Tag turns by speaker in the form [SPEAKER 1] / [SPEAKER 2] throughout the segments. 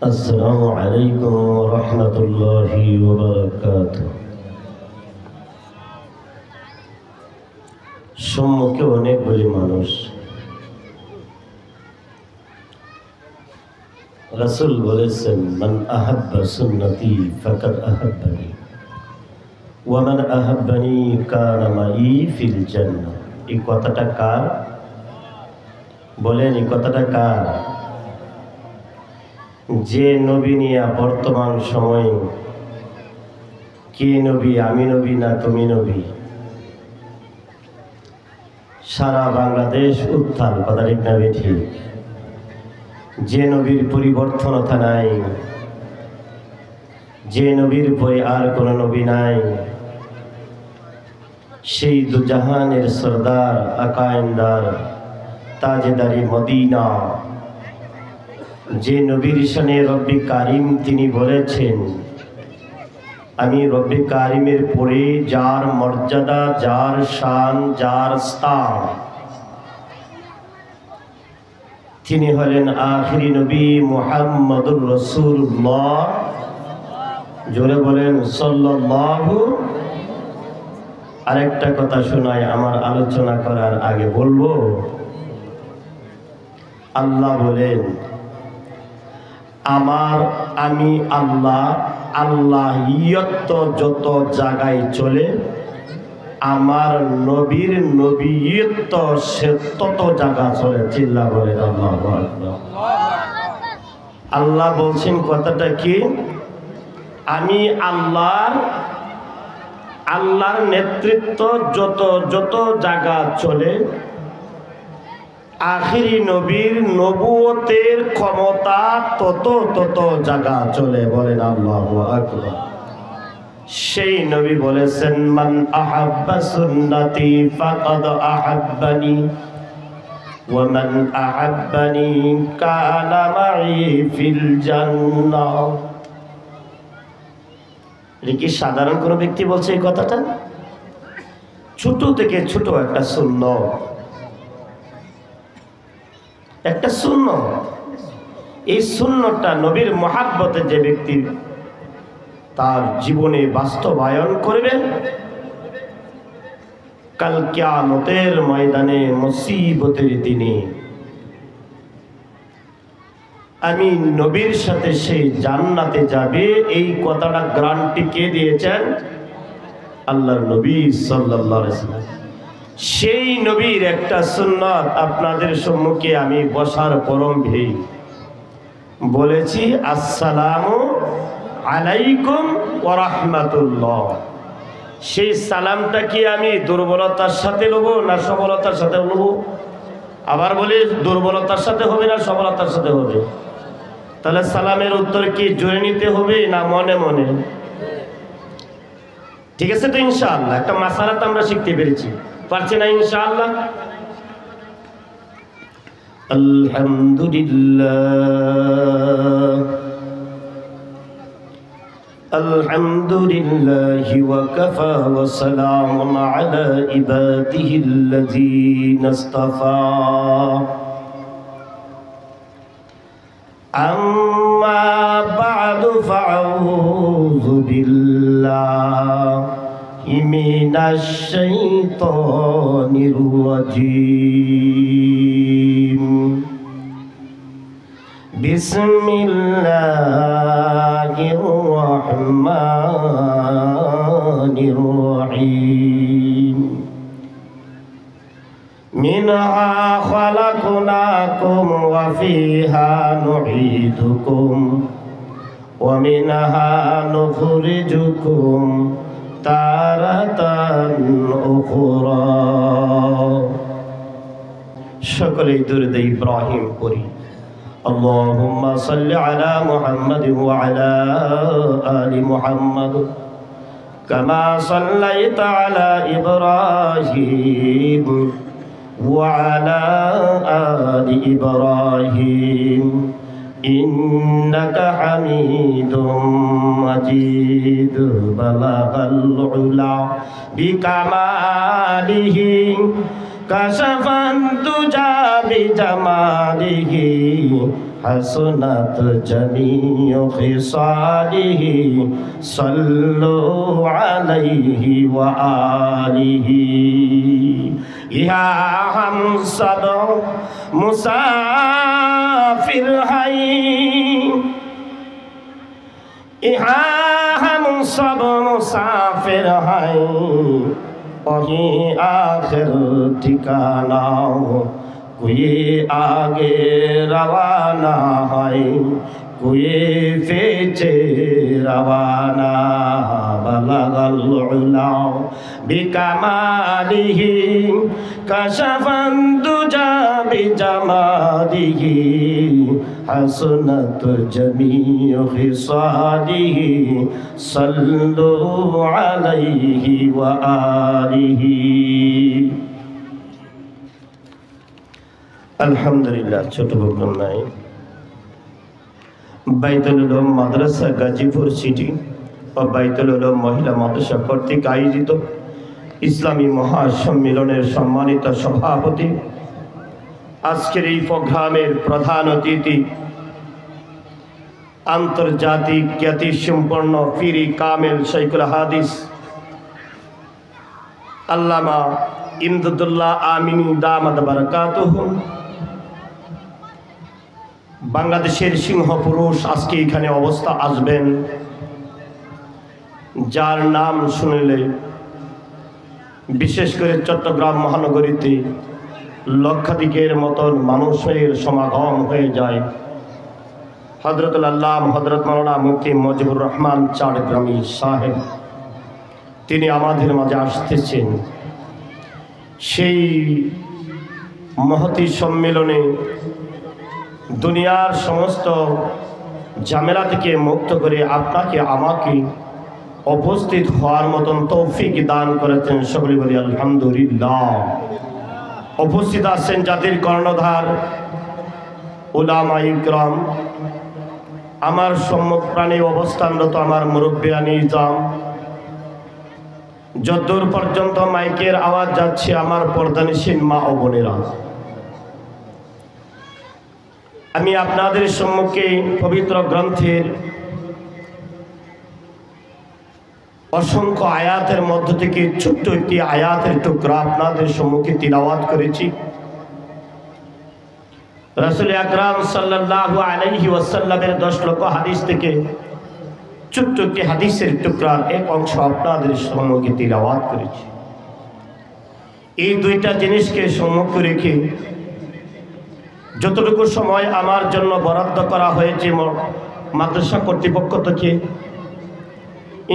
[SPEAKER 1] আসসালামু আলাইকুম ওয়া রাহমাতুল্লাহি ওয়া বারাকাতুহু। সম্মুখে অনেকগুলি মানুষ। রাসূল বলেছেন, মান আহাব্বা সুন্নতি ফাকাদ আহাব্বানি ওয়া মান আহাব্বানি কানা মাই ফিল জান্নাহ। এই কথাটা কার? বলেন, এই কথাটা কার? যে নবী নিয়ে বর্তমান সময়ে কে নবী, আমি নবী না তুমি নবী, সারা বাংলাদেশ উত্থান, কথা ঠিক না ঠিক? যে নবীর পরিবর্তনতা নাই, যে নবীর পরে আর কোনো নবী নাই, সেই দুজাহানের সরদার, আকায়েন্দার, তাজেদারি মদিনা, যে নবীর শানে রব্বি কারিম তিনি বলেছেন, আমি রব্বি কারিমের পরে যার মর্যাদা, যার শান, যার স্থান, তিনি হলেন আখিরি নবী মুহাম্মদুর রাসূলুল্লাহ। জোরে বলেন সাল্লাল্লাহু। আরেকটা কথা শোনায় আমার আলোচনা করার আগে বলবো, আল্লাহ বলেন, আমি আল্লাহিয়ত যত জায়গায় চলে, আমার নবীর নবীয়ত সে তত জায়গা চলে। চিল্লা বলেন আল্লাহু আকবার। আল্লাহ বলছেন কথাটা কি? আমি আল্লাহর নেতৃত্ব যত যত জায়গা চলে, আখিরি নবীর নবুয়তের ক্ষমতা তত তত জায়গা চলে। বলেন আল্লাহু আকবার। সেই নবী বলেছেন, মান আহাব্বা সুন্নতি ফাকাদ আহাব্বানি ওয়া মান আহাব্বানি কানা মাই ফিল জান্নাহ। এটা কি সাধারণ কোনো ব্যক্তি বলছে এই কথাটা? ছোট থেকে ছোট একটা সুন্নাত, একটা সুন্নাত। এই সুন্নাতটা নবীর মহাব্বতে যে ব্যক্তি তার জীবনে বাস্তবায়ন করবে, কাল কিয়ামতের ময়দানে মুসিবতের দিনে আমি নবীর সাথে সে জান্নাতে যাবে। এই কথাটা গ্যারান্টি কে দিয়েছেন? আল্লাহর নবী সাল্লাল্লাহু আলাইহি ওয়াসাল্লাম। সেই নবীর একটা সুন্নাত আপনাদের সম্মুখে আমি বসার পরম্ভেই বলেছি, আসসালামু আলাইকুম ওয়া রাহমাতুল্লাহ। সেই সালামটা কি আমি দুর্বলতার সাথে নেব না সবলতার সাথে নেব? আবার বলি, দুর্বলতার সাথে হবে না সবলতার সাথে হবে? তাহলে সালামের উত্তর কি জোরে নিতে হবে না মনে মনে? ঠিক আছে তো ইনশাআল্লাহ? একটা মাসালা তো আমরা শিখতে পেরেছি, পারছি না ইনশাআল্লাহ? আলহামদুলিল্লাহ আলহামদুলিল্লাহি ওয়া কাফা ওয়া সালামুন আলা ইবাদিহিল্লাযীনা ইসতাফা। আম্মা বা'দু ফাআউযু বিল্লাহি মিনাশ শাইতানির রাজীম। বিসমিল্লাহির রহমানির রহিম। মিনহা খালাকনাকুম ওয়া ফিহা নুঈদুকুম ওয়া মিনহা নুখরিজুকুম তারাতান উখরা। সকলেই দুরূদ ইব্রাহিম পড়ি। আল্লাহুম্মা সাল্লি আলা মুহাম্মাদ ওয়া আলা আলি মুহাম্মাদ কামা সাল্লাইতা আলা ইব্রাহিম ওয়া আলা আলি ইব্রাহিম ইন্নাকা হামিদুম মাজিদ। বালাগাল উলা বিকামালিহি কাশাফান তুজা বিজামালিহি হাসনাত জামিউ খিসালিহি সাল্লু আলাইহি ওয়া আলিহি ইহা হাম সব মুসাফির হাই ইহা হাম সব মুসাফির হাই वही आखिर ठिकाना कोई आगे रवाना है कोई पीछे रवाना बलगल उला बिकमालिही कशफन दुजा बिजमालिही हसनत जमीउ खिसालिही सल्लु अलैहि व आलिही। अल्हम्दुलिल्लाह। ছোট প্রোগ্রাম নাই। বাইতুল উলুম মাদ্রাসা গাজীপুর সিটি ও বাইতুল উলুম মহিলা মাদ্রাসা কর্তৃক আয়োজিত ইসলামী মহাসম্মেলনের সম্মানিত সভাপতি, আজকের এই প্রোগ্রামের প্রধান অতিথি, আন্তর্জাতিক খ্যাতিসম্পন্ন পীর কামেল শাইখুল হাদিস আল্লামা ইমদাদুল্লাহ আমিনী দামাত বারাকাতুহু, বাংলাদেশের সিংহ পুরুষ আজকে এখানে অবস্থা আসবেন, যার নাম শুনলে বিশেষ করে চট্টগ্রাম মহানগরীতে লক্ষাধিকের মতন মানুষের সমাগম হয়ে যায়। হযরতুল আল্লাহ হযরত মাওলানা মুফতি মুজিবুর রহমান চাটগ্রামী সাহেব, তিনি আমাদের মাঝে আসতেছেন। সেই মহতী সম্মেলনে দুনিয়ার সমস্ত ঝামেলা থেকে মুক্ত করে আপনাকে আমাকে উপস্থিত হওয়ার মতন তৌফিক দান করেছেন। সকলে বলি আলহামদুলিল্লাহ। উপস্থিত আছেন জাতির কর্ণধার উলামা ইকরাম, আমার সম্মুখ প্রাণে অবস্থানরত আমার মুরব্বিয়ানি ইজাম, যতদূর পর্যন্ত মাইকের আওয়াজ যাচ্ছে আমার পর্দানিসীন মা ও বোনেরা, আমি আপনাদের সম্মুখে পবিত্র গ্রন্থের অসংখ্য আয়াতের মধ্য থেকে ছোট্ট একটি আয়াতের টুকরা আপনাদের সম্মুখে তিলাওয়াত করেছি। রাসূল আকরাম সাল্লাল্লাহু আলাইহি ওয়াসাল্লামের 10 লক্ষ হাদিস থেকে ছোট্ট একটি হাদিসের টুকরার এক অংশ আপনাদের সম্মুখে তিলাওয়াত করেছি। এই দুইটা জিনিসকে সম্মুখে রেখে যতটুকু সময় আমার জন্য বরাদ্দ করা হয়েছে মাদ্রাসা কর্তৃপক্ষ থেকে,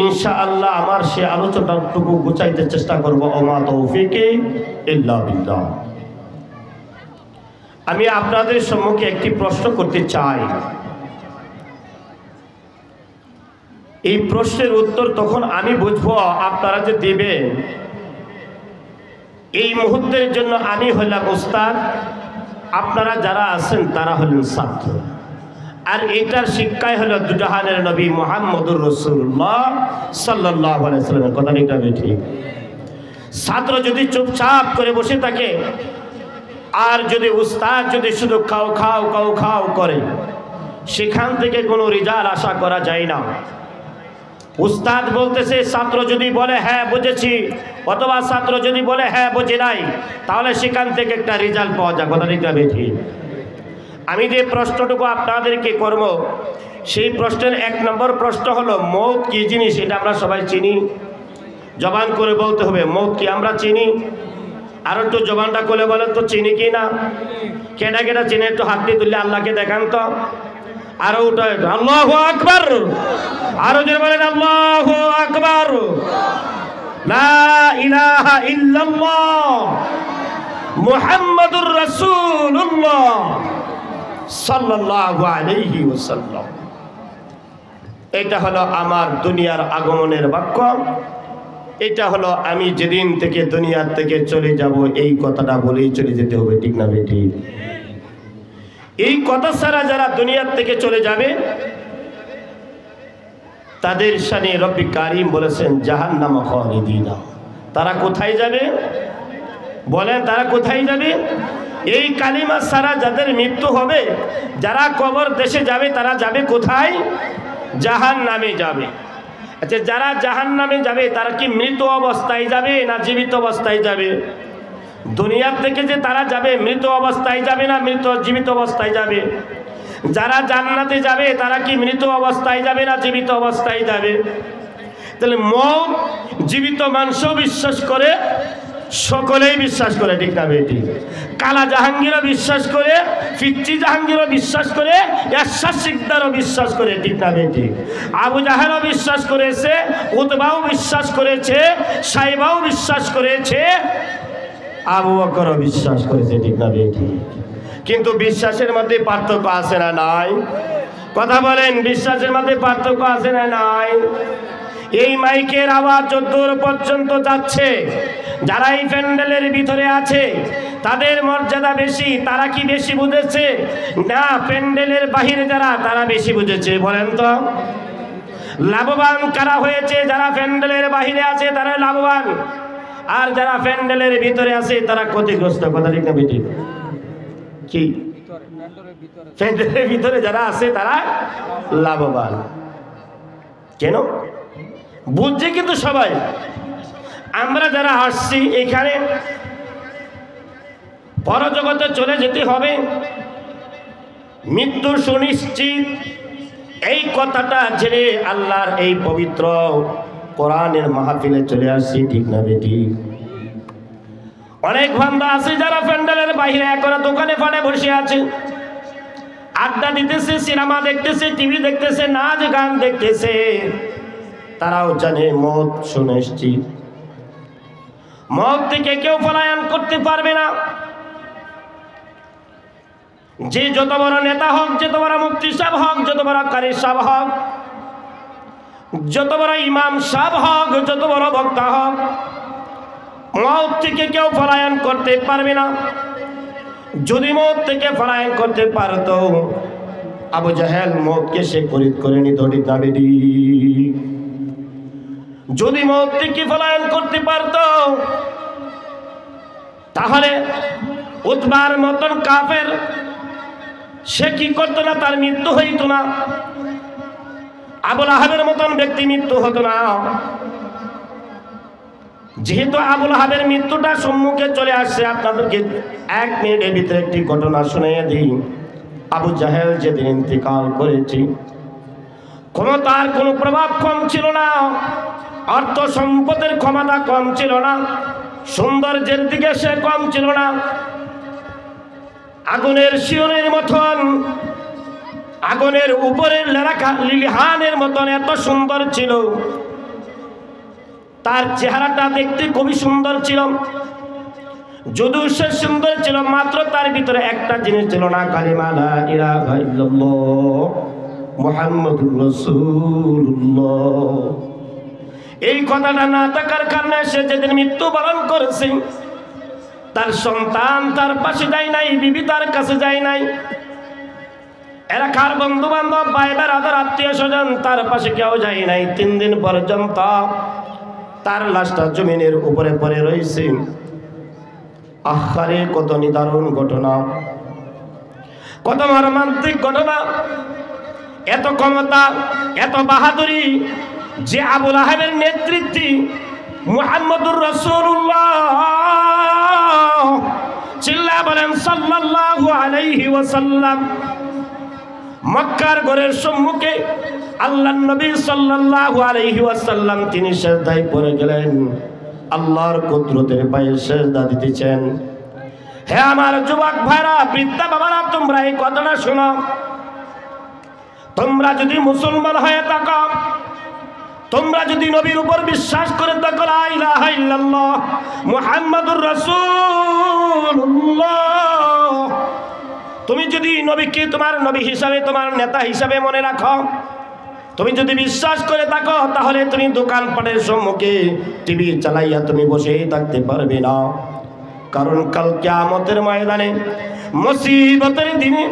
[SPEAKER 1] ইনশাআল্লাহ আমার সে আলোচনাটুকু গুছাইতে চেষ্টা করব। ওমা তৌফিকি ইল্লা বিল্লাহ। আমি আপনাদের সম্মুখে একটি প্রশ্ন করতে চাই। এই প্রশ্নের উত্তর তখন আমি বুঝবো আপনারা যে দিবেন। এই মুহূর্তের জন্য আমি হলাম উস্তাদ, আপনারা যারা আছেন তারা হলেন ছাত্র। আর এটার শিক্ষাই হলো দুজাহানের নবী মুহাম্মদুর রাসূলুল্লাহ সাল্লাল্লাহু আলাইহি ওয়াসাল্লামের কথা। এটা ঠিক। ছাত্র যদি চুপচাপ করে বসে থাকে আর যদি উস্তাদ যদি শুধু খাও খাও খাও খাও করে, সেখান থেকে কোনো রেজাল্ট আশা করা যায় না। উস্তাদ বলতেছে, ছাত্র যদি বলে হ্যাঁ বুঝেছি, অথবা ছাত্র যদি বলে হ্যাঁ বুঝি নাই, তাহলে সেখান থেকে একটা রেজাল্ট পাওয়া যায়। কথা ঠিক। আমি যে প্রশ্নটুকু আপনাদেরকে করব, সেই প্রশ্নের 1 নম্বর প্রশ্ন হলো মৌত কি জিনিস। এটা আমরা সবাই চিনি, জবান করে বলতে হবে মৌত কি আমরা চিনি। আর একটু জবানটা করে বলেন তো চিনি কি না। কেটা কেটা চিনে একটু হাত দিয়ে তুললে আল্লাহকে দেখান তো। আরো ওটা আল্লাহু আকবার, আরো জোরে বলেন আল্লাহু আকবার। লা ইলাহা ইল্লাল্লাহ মুহাম্মাদুর রাসূলুল্লাহ সাল্লাল্লাহু আলাইহি ওয়াসাল্লাম। এটা হলো আমার দুনিয়ার আগমনের বাক্য। এটা হলো আমি যেদিন থেকে দুনিয়ার থেকে চলে যাব, এই কথাটা বলেই চলে যেতে হবে। ঠিক না বেটি? এই কথা ছাড়া যারা দুনিয়ার থেকে চলে যাবে তাদের শানে রব্বি কারীম বলেছেন জাহান্নাম খালিদিনা। তারা কোথায় যাবে বলেন? তারা কোথায় যাবে? এই কালিমা ছাড়া যাদের মৃত্যু হবে, যারা কবর দেশে যাবে তারা যাবে কোথায়? জাহান্নামে যাবে। আচ্ছা, যারা জাহান্নামে যাবে তারা কি মৃত অবস্থায় যাবে না জীবিত অবস্থায় যাবে? দুনিয়ার থেকে যে তারা যাবে মৃত অবস্থায় যাবে না জীবিত অবস্থায় যাবে? যারা জান্নাতে যাবে তারা কি মৃত অবস্থায় যাবে না জীবিত অবস্থায় যাবে? তাহলে মওত জীবিত মানুষও বিশ্বাস করে, সকলেই বিশ্বাস করে, ঠিক না বেটি? কালা জাহাঙ্গীরও বিশ্বাস করে, ফিচ্চি জাহাঙ্গীরও বিশ্বাস করে, এরশাদ সিকদারও বিশ্বাস করে, ঠিক না বেটি? আবু জাহেলও বিশ্বাস করেছে, উতবাও বিশ্বাস করেছে, সাইবাও বিশ্বাস করেছে, আবু বকরও বিশ্বাস করেছে, ঠিক না বেটি? কিন্তু বিশ্বাসের মধ্যে পার্থক্য আছে না নাই? কথা বলেন, বিশ্বাসের মধ্যে পার্থক্য আছে না নাই? এই মাইকের আওয়াজ যতদূর পর্যন্ত যাচ্ছে, যারা এই প্যান্ডেলের ভিতরে আছে তাদের মর্যাদা বেশি, তারা কি বেশি বুঝেছে না প্যান্ডেলের বাহিরে যারা তারা বেশি বুঝেছে? বলেন তো, লাভবান কারা হয়েছে? যারা প্যান্ডেলের বাহিরে আছে তারা লাভবান, আর যারা প্যান্ডেলের ভিতরে আছে তারা ক্ষতিগ্রস্ত। কথা ঠিক না বেটি? কি প্যান্ডেলের ভিতরে যারা আছে তারা লাভবান। কেন বুঝছে? কিন্তু সবাই আমরা যারা আসছি এখানে পরজগতে চলে যেতে হবে, মৃত্যু সুনিশ্চিত, এই কথাটা জেনে আল্লাহর এই পবিত্র কোরআনের মাহফিলে চলে আসছি, ঠিক না বেটি? অনেক বান্দা আছে যারা প্যান্ডেলের বাইরে এখন দোকানে ফানে বসে আছে, আড্ডা দিতেছে, সিনেমা দেখতেছে, টিভি দেখতেছে, নাচ গান দেখতেছে, তারাও জানে মওত সুনিশ্চিত। মওত থেকে কেউ পলায়ন করতে পারবে না। যে যত বড় নেতা হোক, যত বড় মুফতি সাহেব হোক, যত বড় কারি সাহেব হোক, যত বড় ইমাম সাহেব হোক, যত বড় বক্তা হোক, মওত থেকে কেউ পলায়ন করতে পারবে না। যদি মওত থেকে পলায়ন করতে পারতো আবু জাহেল মওতকে সে খরিদ করে নিত, ঠিক না বেটি? যদি মওত থেকে পলায়ন করতে পারতো তাহলে উতবার মতন কাফের সে কি করতো না? তার মৃত্যু হইতো না। আবুল আহাবের মতন ব্যক্তি মৃত্যু হতো না। যেহেতু আবুল আহাবের মৃত্যুটা সম্মুখে চলে আসছে, আপনাদেরকে 1 মিনিটের ভিতরে একটি ঘটনা শুনিয়ে দিই। আবু জাহেল যেদিন ইন্তিকাল করেছে, ক্ষমতার কোনো প্রভাব কম ছিল না, অর্থ সম্পদের ক্ষমতা কম ছিল না, সৌন্দর্যের দিকে সে কম ছিল না। আগুনের শিওরের মতন, আগুনের উপরের লিলিহানের মতন এত সুন্দর ছিল। তার চেহারাটা দেখতে খুবই সুন্দর ছিল। যদিও সে সুন্দর ছিল, মাত্র তার ভিতরে একটা জিনিস ছিল না, কালিমা লা ইলাহা ইল্লাল্লাহ মুহাম্মাদুর রাসূলুল্লাহ। এই কথাটা না থাকার কারণে সে যেদিন মৃত্যুবরণ করেছে, তার সন্তান তার পাশে যায় নাই, বিবি তার কাছে যায় নাই, এলাকার বন্ধু বান্ধব, ভাই বেরাদার, আত্মীয় স্বজন তার পাশে কেউ যায় নাই। 3 দিন পর্যন্ত তার লাশটা জমিনের উপরে পড়ে রয়েছে। আহারে কত নিদারুণ ঘটনা, কত মর্মান্তিক ঘটনা, এত ক্ষমতা, এত বাহাদুরি, যে আবুল আহাবের নেতৃত্বে মুহাম্মদুর রাসূলুল্লাহ চিল্লা বলেন সাল্লাল্লাহু আলাইহি ওয়াসাল্লাম মক্কার ঘরের সম্মুখে আল্লাহর নবী সাল্লাল্লাহু আলাইহি ওয়াসাল্লাম তিনি সিজদায় পড়ে গেলেন, আল্লাহর কুদরতের পায়ে সিজদা দিতেছেন। হে আমার যুবক ভাইরা, বৃদ্ধা বাবারা, তোমরা এই কথাটা শোনো। তোমরা যদি মুসলমান হয়ে থাকো, তোমরা যদি নবীর উপর বিশ্বাস করে থাকো, লা ইলাহা ইল্লাল্লাহ মুহাম্মাদুর রাসূলুল্লাহ, তুমি যদি নবীকে তোমার নবী হিসাবে, তোমার নেতা হিসাবে মনে রাখো, তুমি যদি বিশ্বাস করে থাকো, তাহলে তুমি দোকানপাটের সম্মুখে টিভি চালাইয়া তুমি বসেই থাকতে পারবে না। কারণ কাল কিয়ামতের ময়দানে, মুসিবতের দিনে,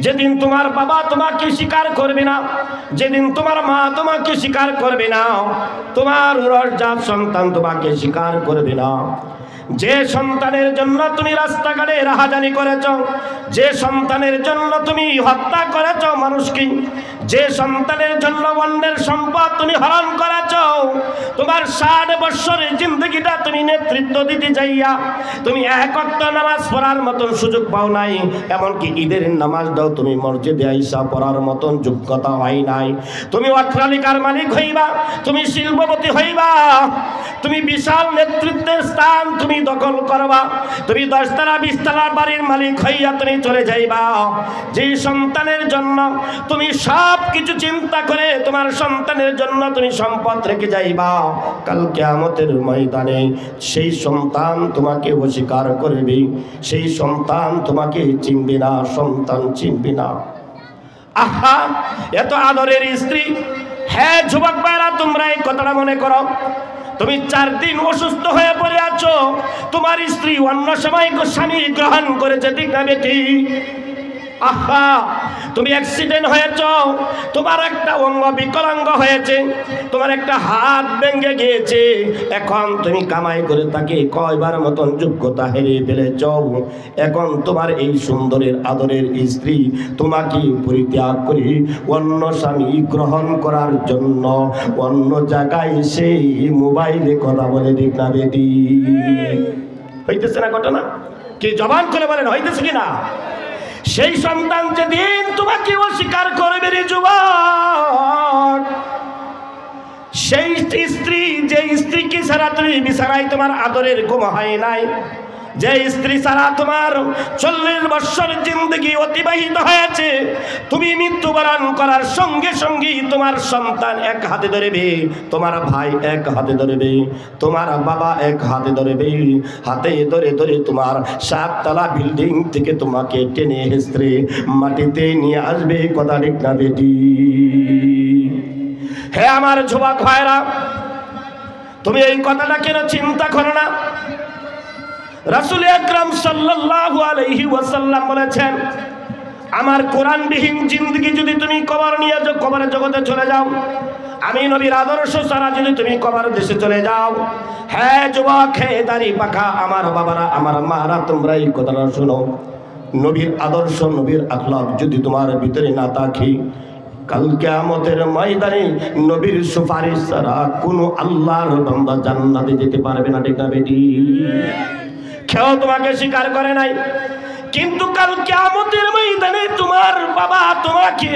[SPEAKER 1] যেদিন তোমার বাবা তোমাকে স্বীকার করবে না, যেদিন তোমার মা তোমাকে স্বীকার করবে না, তোমার রজাত সন্তান তোমাকে স্বীকার করবে না, যে সন্তানের জন্য তুমি রাস্তাঘাটে রাহাজানি করেছো, যে সন্তানের জন্য তুমি হত্যা করেছো মানুষকে, যে সন্তানের জন্য অন্যের সম্পদ তুমি হরণ করেছো, তোমার 60 বছরের জিন্দগিটা তুমি নেতৃত্ব দিতে যাইয়া তুমি এক ওয়াক্ত নামাজ পড়ার মতন সুযোগ পাও নাই, এমনকি ঈদের নামাজটাও তুমি মসজিদে আইসা পড়ার মতন যোগ্যতা হয় নাই। তুমি অট্টালিকার মালিক হইবা, তুমি শিল্পপতি হইবা, তুমি বিশাল নেতৃত্বের স্থান তুমি দখল করবা, তুমি 10 তলা 20 তলা বাড়ির মালিক হইয়া তুমি চলে যাইবা। যে সন্তানের জন্য তুমি সব কিছু চিন্তা করে তোমার সন্তানের জন্য তুমি সম্পদ রেখে যাইবা, কাল কিয়ামতের ময়দানে সেই সন্তান তোমাকে অস্বীকার করবে, সেই সন্তান তোমাকে চিনবে না, সন্তান চিনবে না। আহা, এত আদরের স্ত্রী। হ্যাঁ যুবক ভাইরা, তোমরা এই কথাটা মনে করো, তুমি 4 দিন অসুস্থ হয়ে পড়ে আছো, তোমার স্ত্রী অন্য সময় স্বামী গ্রহণ করেছে, ঠিক না বেটি? আহা, তুমি অ্যাক্সিডেন্ট হয়েছ, তোমার একটা অঙ্গ বিকলাঙ্গ হয়েছে, তোমার একটা হাত ভেঙে গিয়েছে, এখন তুমি কামাই করে তাকে কয়বার মতন যোগ্যতা হারিয়ে ফেলেছ। এখন তোমার এই সুন্দরের আদরের স্ত্রী তোমাকে পরিত্যাগ করে অন্য স্বামী গ্রহণ করার জন্য অন্য জায়গায় সেই মোবাইলে কথা বলে, ঠিক না বেটি? হইতেছে না ঘটনা? কি জবান করে বলেন, হইতেছে কিনা? সেই সন্তান যেদিন তোমাকে অস্বীকার করবে রে যুবক, সেই স্ত্রী, যে স্ত্রীকে ছাড়া তুমি বিছানায় তোমার আদরের ঘুম হয় নাই, যে স্ত্রী ছাড়া তোমার 40 বছর জিন্দগি অতিবাহিত হয়েছে, তুমি মৃত্যুবরণ করার সঙ্গে সঙ্গে তোমার সন্তান এক হাতে ধরবে, তোমার ভাই এক হাতে ধরবে, তোমার বাবা এক হাতে ধরবে, হাতে ধরে ধরে তোমার 7 তলা বিল্ডিং থেকে তোমাকে টেনে হেসড়ে মাটিতে নিয়ে আসবে, কথা ঠিক না বেটি? হে আমার যুবক ভাইরা, তুমি এই কথাটা কেন চিন্তা করো না? রাসূল আকরাম সাল্লাল্লাহু আলাইহি ওয়াসাল্লাম বলেছেন, আমার কোরআনবিহীন জিন্দগি যদি তুমি কবর নিয়ে কবরের জগতে চলে যাও, আমি নবীর আদর্শ ছাড়া যদি তুমি কবর দেশে চলে যাও, হ্যাঁ যুবক, হে দাড়ি পাখা আমার বাবারা, আমার মারা, তোমরা এই কথাটা শোনো, নবীর আদর্শ, নবীর আখলাক যদি তোমার ভিতরে না থাকে, কাল কিয়ামতের ময়দানে নবীর সুপারিশ ছাড়া কোনো আল্লাহর বান্দা জান্নাতে যেতে পারবে না, ঠিক না বেটি? কেউ তোমাকে স্বীকার করে নাই, কিন্তু কাল কিয়ামতের ময়দানে তোমার বাবা তোমাকে,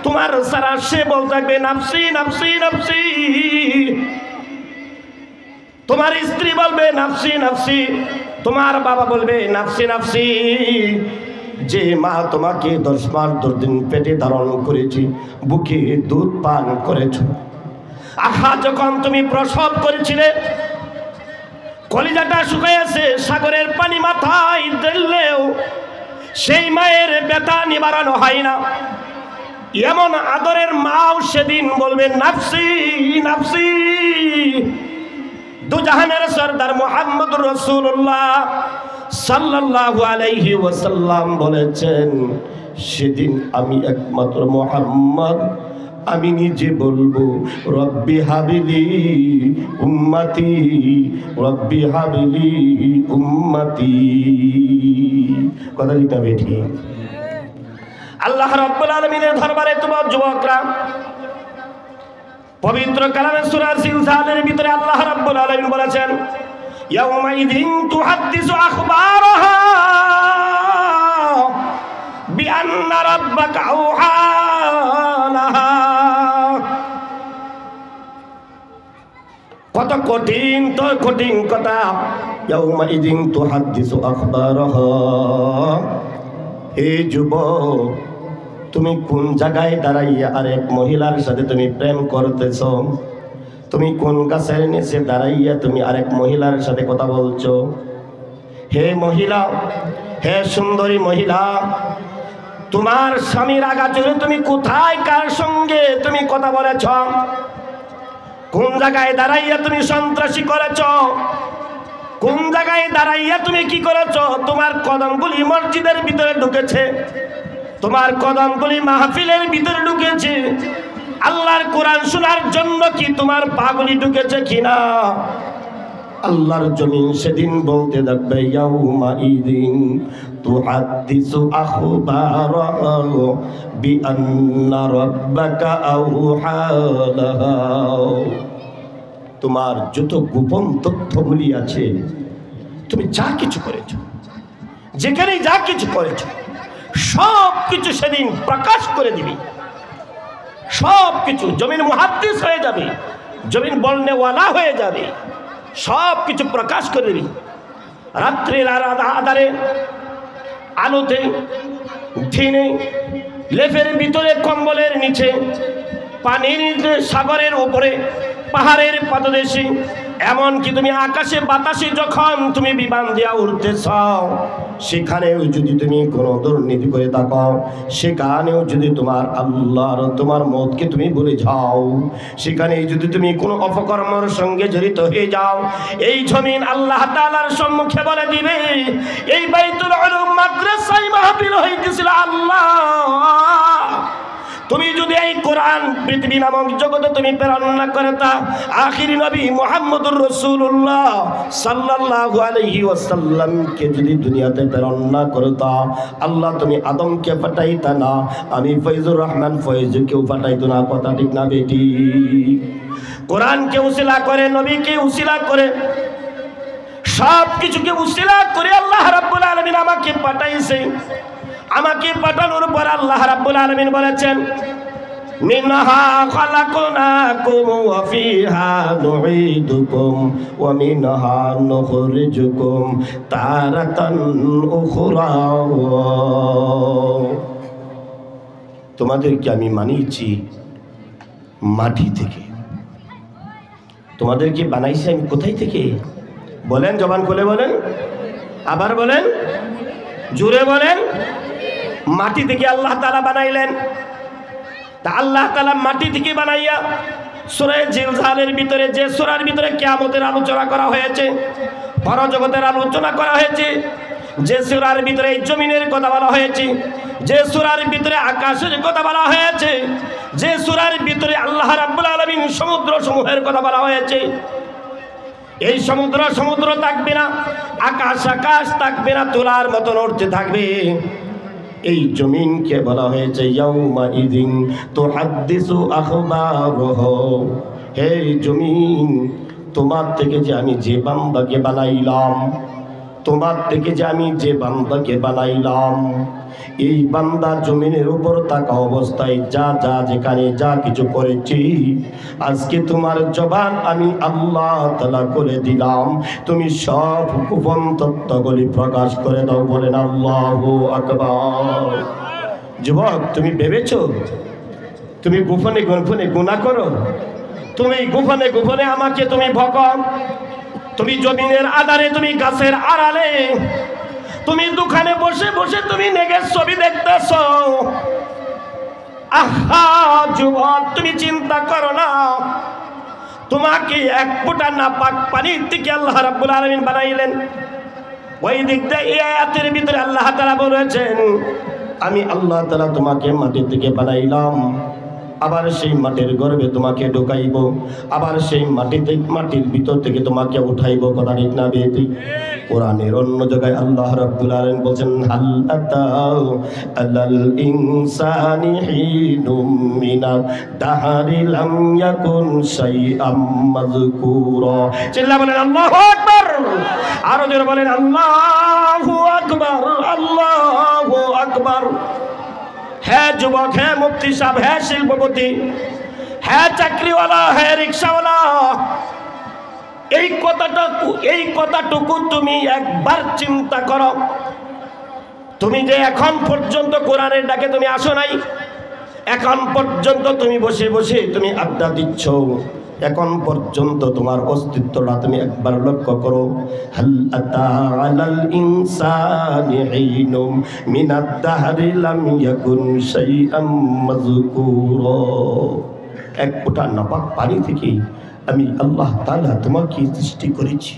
[SPEAKER 1] তোমার সারা সে বলতে থাকবে নাফসি নাফসি নাফসি, তোমার স্ত্রী বলবে নাফসি নাফসি, তোমার বাবা বলবে নাফসি নাফসি। যে মা তোমাকে 10 মাস 10 দিন পেটে ধারণ করেছি, বুকে দুধ পান করেছ, আহা যখন তুমি প্রসব করেছিলে কলিজাটা শুকিয়েছে, সাগরের পানি মাথায় দিলেও সেই মায়ের ব্যথা নিবারণ হয় না, এমন আদরের মাও সেদিন বলবে নাফসি নাফসি। দুজাহানের সরদার মুহাম্মদুর রাসূলুল্লাহ সাল্লাল্লাহু আলাইহি ওয়াসাল্লাম বলেছেন, সেদিন আমি একমাত্র মুহাম্মদ, আমি নিজে বলবো রব্বি হাবিলি উম্মতি, রব্বি হাবিলি উম্মতি, কথা লিখতে বেঠি। আল্লাহ রাব্বুল আলামিনের দরবারে তোমার যুবকরা, পবিত্র কালামে সূরা জিলজালের ভিতরে আল্লাহ রাব্বুল আলামিন বলেছেন, ইয়াউমাইযিন তুহাদ্দিসু আখবারাহা বিআন্না রাব্বাকা আওহা লাহা। কত কঠিন, তো কঠিন কথা। ইয়াউমাইযিন তুহাদ্দিসু আখবারাহা, হে যুবক, তুমি কোন জায়গায় দাঁড়াইয়া আরেক মহিলার সাথে তুমি প্রেম করতেছ? তুমি কোন গাছের নিচে দাঁড়াইয়া তুমি আরেক মহিলার সাথে কথা বলছো? হে মহিলা, হে সুন্দরী মহিলা, তোমার স্বামীর আগাছরে তুমি কোথায় কার সঙ্গে তুমি কথা বলেছ? কোন জায়গায় দাঁড়াইয়া তুমি সন্ত্রাসী করেছ? কোন জায়গায় দাঁড়াইয়া তুমি কি করেছ? তোমার কদমগুলি মসজিদের ভিতরে ঢুকেছে, তোমার কদমগুলি মাহফিলের ভিতরে ঢুকেছে, আল্লাহর কোরআন শোনার জন্য কি তোমার পাগুলি ঢুকেছে কিনা? আল্লাহর জমিন সেদিন বলতে থাকবে ইয়াউমা ইদিন তুহাদ্দিসু আখবারাহু বিআন্না রাব্বাকা আওহা লাহা। তোমার যত গোপন তথ্যগুলি আছে, তুমি যা কিছু করেছো, যেখানে যা কিছু করেছো, সব কিছু সেদিন প্রকাশ করে দিবি। সব কিছু জমিন মুহাদ্দিস হয়ে যাবে, জমিন বলনেওয়ালা হয়ে যাবে, সব কিছু প্রকাশ করে দিবি। রাত্রির আধারে, আলোতে, দিনে, লেফের ভিতরে, কম্বলের নিচে, পানির সাগরের উপরে, পাহাড়ের পাদদেশে, এমনকি তুমি আকাশে বাতাসে যখন তুমি বিমান দিয়া উড়তেছ, সেখানেও যদি তুমি কোনো দুর্নীতি করে থাকো, সেখানেও যদি তোমার আল্লাহর তোমার মতকে তুমি ভুলে যাও, সেখানে যদি তুমি কোনো অপকর্মের সঙ্গে জড়িত হয়ে যাও, এই জমিন আল্লাহ তাআলার সম্মুখে বলে দিবে, এই বাইতুল উলুম মাদ্রাসায় মাহফিল হইতেছিল আল্লাহ, তুমি যদি এই কোরআন পৃথিবী নামক জগতে তুমি প্রেরণ না করতা, আখিরি নবী মুহাম্মদুর রাসূলুল্লাহ সাল্লাল্লাহু আলাইহি ওয়াসাল্লামকে যদি দুনিয়াতে প্রেরণ না করতা, আল্লাহ তুমি আদমকে পাঠাইতা না, আমি ফয়জুর রহমান ফয়জুকেও পাঠাইতো না। কথা ঠিক না বেটি? কোরআনকে উসিলা করে, নবীকে উসিলা করে, সব কিছুকে উসিলা করে আল্লাহ রাব্বুল আলামিন আমাকে পাঠাইছে। আমাকে পাঠানোর পর আল্লাহ রাব্বুল আলামিন বলেছেন, মিনহা খালাকনাকুম ওয়া ফিহা নুঈদুকুম ওয়া মিনহা নুখরিজুকুম তারাতান উখরা। তোমাদেরকে আমি বানিয়েছি মাটি থেকে। তোমাদেরকে বানাইছি আমি কোথায় থেকে? বলেন, জবান খুলে বলেন, আবার বলেন, জোরে বলেন। মাটি থেকে আল্লাহ তাআলা বানাইলেন। তা আল্লাহ তাআলা মাটি থেকে বানাইয়া সূরা জিলজালের ভিতরে, যে সূরার ভিতরে কিয়ামতের আলোচনা করা হয়েছে, পরজগতের আলোচনা করা হয়েছে, যে সূরার ভিতরে এই জমিনের কথা বলা হয়েছে, যে সূরার ভিতরে আকাশের কথা বলা হয়েছে, যে সূরার ভিতরে আল্লাহ রাব্বুল আলামিন সমুদ্র সমূহের কথা বলা হয়েছে, এই সমুদ্র সমুদ্র থাকবে না, আকাশ আকাশ থাকবে না, তোলার মতো নড়তে থাকবে। এই জমিনকে বলা হয়েছে ইয়াউমা ইদিন তুহাদ্দিসু আখবারাহু। হে জমিন, তোমার থেকে যে আমি যে বান্দাকে বানাইলাম, তোমার থেকে যে আমি যে বান্দাকে বানাইলাম, এই বান্দা জমিনের উপর থাকা অবস্থায় যা যা যেখানে যা কিছু করেছি, আজকে তোমার জবান আমি আল্লাহ তাআলা করে দিলাম, তুমি সব গোপন তত্ত্বগুলি প্রকাশ করে দাও। বলেন আল্লাহু আকবার। যুবক, তুমি ভেবেছো তুমি গোপনে গোপনে গুনাহ করো? তুমি গোপনে গোপনে আমাকে তুমি ভকো? তুমি জমিনের আধারে, তুমি গাছের আড়ালে, তুমি দোকানে বসে বসে তুমি নেগের ছবি দেখতেছ। আহা যুবক, তুমি চিন্তা করো না, তোমাকে এক ফোঁটা নাপাক পানির থেকে আল্লাহ রাব্বুল আলামিন বানাইলেন। ওই দিক দিয়ে এই আয়াতের ভিতরে আল্লাহ তাআলা বলেছেন, আমি আল্লাহ তাআলা তোমাকে মাটি থেকে বানাইলাম, আবার সেই মাটির গর্ভে তোমাকে ঢুকাইব, আবার সেই মাটির ভিতর থেকে তোমাকে উঠাইব। কথা ঠিক না বেটি? কোরআনের অন্য জায়গায় আল্লাহ রাব্বুল আলামিন বলেন, হাল আতাউ আলাল ইনসানি হিনুম মিনাদ দাহরি লাম ইয়াকুন শাইআম মাযকুরা। চিল্লা বলেন আল্লাহু আকবার। আরো জোরে বলেন আল্লাহু আকবার, আল্লাহু আকবার। হ্যাঁ যুবক, হ্যাঁ মুফতি সাহেব, হ্যাঁ শিল্পপতি, হ্যাঁ চাকরিওয়ালা, হ্যাঁ রিক্সাওয়ালা, এই কথাটুকু তুমি একবার চিন্তা করো। তুমি যে এখন পর্যন্ত কোরআনের ডাকে তুমি আসো নাই, এখন পর্যন্ত তুমি বসে বসে তুমি আড্ডা দিচ্ছ, এখন পর্যন্ত তোমার অস্তিত্বটা তুমি একবার লক্ষ্য করো। হাল আতা আলাল ইনসানি হিনুম মিনাদ দাহরি লাম ইয়াকুন শাইআম মাযকুরা। এক ফোঁটা নাপাক পানি থেকে আমি আল্লাহ তাআলা তোমাকে সৃষ্টি করেছি।